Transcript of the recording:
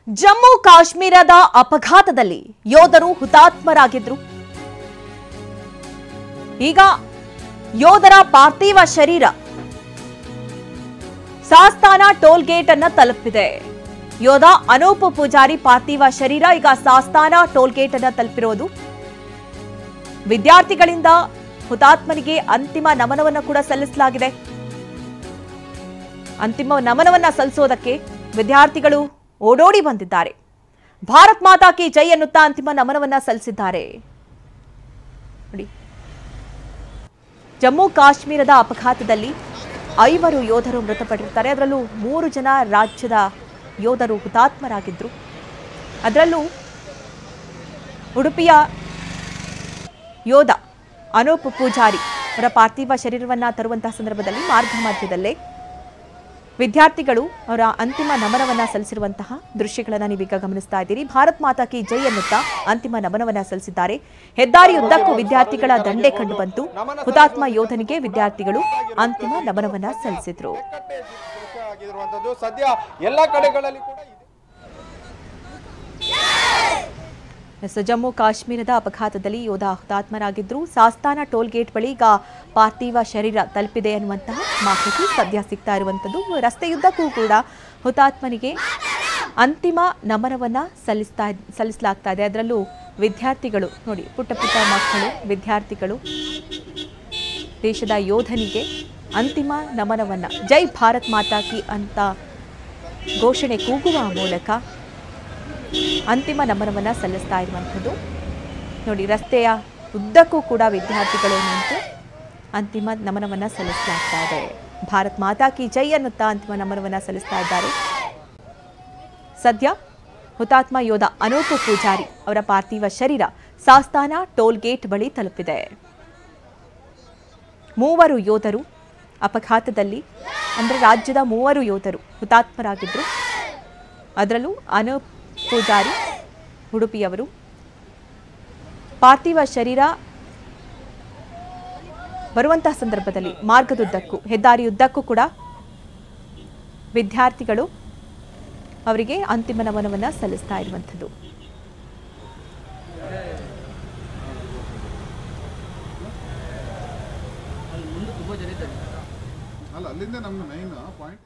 ಜಮ್ಮು ಕಾಶ್ಮೀರದ ಅಪಘಾತದಲ್ಲಿ ಯೋಧರು ಹುತಾತ್ಮರಾಗಿದ್ರು. ಈಗ ಯೋಧರ ಪಾರ್ಥಿವ ಶರೀರ ಸಾಸ್ತಾನ ಟೋಲ್ ಗೇಟ್ ಅನ್ನು ತಲುಪಿದೆ. ಯೋಧ ಅನೂಪ್ ಪೂಜಾರಿ ಪಾರ್ಥಿವ ಶರೀರ ಈಗ ಸಾಸ್ತಾನ ಟೋಲ್ ಗೇಟ್ ಅನ್ನು ತಲುಪಿರೋದು. ವಿದ್ಯಾರ್ಥಿಗಳಿಂದ ಹುತಾತ್ಮನಿಗೆ ಅಂತಿಮ ನಮನವನ್ನು ಕೂಡ ಸಲ್ಲಿಸಲಾಗಿದೆ. ಅಂತಿಮ ನಮನವನ್ನ ಸಲ್ಲಿಸೋದಕ್ಕೆ ವಿದ್ಯಾರ್ಥಿಗಳು ಓಡೋಡಿ ಬಂದಿದ್ದಾರೆ. ಭಾರತ್ ಮಾತಾ ಕಿ ಜೈ ಎನ್ನುತ್ತಾ ಅಂತಿಮ ನಮನವನ್ನ ಸಲ್ಲಿಸಿದ್ದಾರೆ. ನೋಡಿ, ಜಮ್ಮು ಕಾಶ್ಮೀರದ ಅಪಘಾತದಲ್ಲಿ 5 ಯೋಧರು ಮೃತಪಟ್ಟಿರುತ್ತಾರೆ. ಅದರಲ್ಲೂ 3 ಜನ ರಾಜ್ಯದ ಯೋಧರು ಹುತಾತ್ಮರಾಗಿದ್ರು. ಅದರಲ್ಲೂ ಉಡುಪಿಯ ಯೋಧ ಅನೂಪ್ ಪೂಜಾರಿ ಅವರ ಪಾರ್ಥಿವ ಶರೀರವನ್ನ ತರುವಂತಹ ಸಂದರ್ಭದಲ್ಲಿ ಮಾರ್ಗ ಮಧ್ಯದಲ್ಲೇ ವಿದ್ಯಾರ್ಥಿಗಳು ಅವರ ಅಂತಿಮ ನಮನವನ್ನ ಸಲ್ಲಿಸಿರುವಂತಹ ದೃಶ್ಯಗಳನ್ನು ನೀವೀಗ ಗಮನಿಸ್ತಾ ಇದ್ದೀರಿ. ಭಾರತ್ ಮಾತಾ ಕಿ ಜೈ ಎನ್ನುತ್ತಾ ಅಂತಿಮ ನಮನವನ್ನ ಸಲ್ಲಿಸಿದ್ದಾರೆ. ಹೆದ್ದಾರಿಯುದ್ದಕ್ಕೂ ವಿದ್ಯಾರ್ಥಿಗಳ ದಂಡೆ ಕಂಡು ಬಂತು. ಹುತಾತ್ಮ ಯೋಧನಿಗೆ ವಿದ್ಯಾರ್ಥಿಗಳು ಅಂತಿಮ ನಮನವನ್ನ ಸಲ್ಲಿಸಿದ್ರು. ಸದ್ಯ ಎಲ್ಲ ಕಡೆಗಳಲ್ಲಿ ಕೂಡ ಜಮ್ಮು ಕಾಶ್ಮೀರದ ಅಪಘಾತದಲ್ಲಿ ಯೋಧ ಹುತಾತ್ಮರಾಗಿದ್ರು. ಸಾಸ್ತಾನ ಟೋಲ್ ಗೇಟ್ ಬಳಿ ಈಗ ಪಾರ್ಥಿವ ಶರೀರ ತಲುಪಿದೆ ಅನ್ನುವಂತಹ ಮಾಹಿತಿ ಸದ್ಯ ಸಿಗ್ತಾ ಇರುವಂಥದ್ದು. ರಸ್ತೆಯುದ್ದಕ್ಕೂ ಕೂಡ ಹುತಾತ್ಮನಿಗೆ ಅಂತಿಮ ನಮನವನ್ನ ಸಲ್ಲಿಸಲಾಗ್ತಾ ಇದೆ. ಅದರಲ್ಲೂ ವಿದ್ಯಾರ್ಥಿಗಳು ನೋಡಿ, ಪುಟ್ಟ ಪುಟ್ಟ ಮಕ್ಕಳು ವಿದ್ಯಾರ್ಥಿಗಳು ದೇಶದ ಯೋಧನಿಗೆ ಅಂತಿಮ ನಮನವನ್ನ ಜೈ ಭಾರತ್ ಮಾತಾ ಕಿ ಅಂತ ಘೋಷಣೆ ಕೂಗುವ ಮೂಲಕ ಅಂತಿಮ ನಮನವನ್ನ ಸಲ್ಲಿಸ್ತಾ ಇರುವಂಥದ್ದು. ನೋಡಿ, ರಸ್ತೆಯ ಉದ್ದಕ್ಕೂ ಕೂಡ ವಿದ್ಯಾರ್ಥಿಗಳು ನಿಂತು ಅಂತಿಮ ನಮನವನ್ನ ಸಲ್ಲಿಸಲಾಗ್ತಾ ಇದೆ. ಭಾರತ್ ಮಾತಾ ಕಿ ಜೈ ಅನ್ನುತ್ತಾ ಅಂತಿಮ ನಮನವನ್ನ ಸಲ್ಲಿಸ್ತಾ ಇದ್ದಾರೆ. ಸದ್ಯ ಹುತಾತ್ಮ ಯೋಧ ಅನೂಪ್ ಪೂಜಾರಿ ಅವರ ಪಾರ್ಥಿವ ಶರೀರ ಸಾಸ್ತಾನ ಟೋಲ್ ಗೇಟ್ ಬಳಿ ತಲುಪಿದೆ. 3 ಯೋಧರು ಅಪಘಾತದಲ್ಲಿ ಅಂದರೆ ರಾಜ್ಯದ 3 ಯೋಧರು ಹುತಾತ್ಮರಾಗಿದ್ರು. ಅದರಲ್ಲೂ ಅನೂಪ್ ಪೂಜಾರಿ ಉಡುಪಿಯವರು ಪಾರ್ಥಿವ ಶರೀರ ಬರುವಂತಹ ಸಂದರ್ಭದಲ್ಲಿ ಮಾರ್ಗದುದ್ದಕ್ಕೂ ಹೆದ್ದಾರಿಯುದ್ದಕ್ಕೂ ಕೂಡ ವಿದ್ಯಾರ್ಥಿಗಳು ಅವರಿಗೆ ಅಂತಿಮ ನಮನವನ್ನ ಸಲ್ಲಿಸ್ತಾ ಇರುವಂಥದ್ದು. ಅಲ್ಲಿಂದ ನಮ್ಮ ಮೈನ್ ಪಾಯಿಂಟ್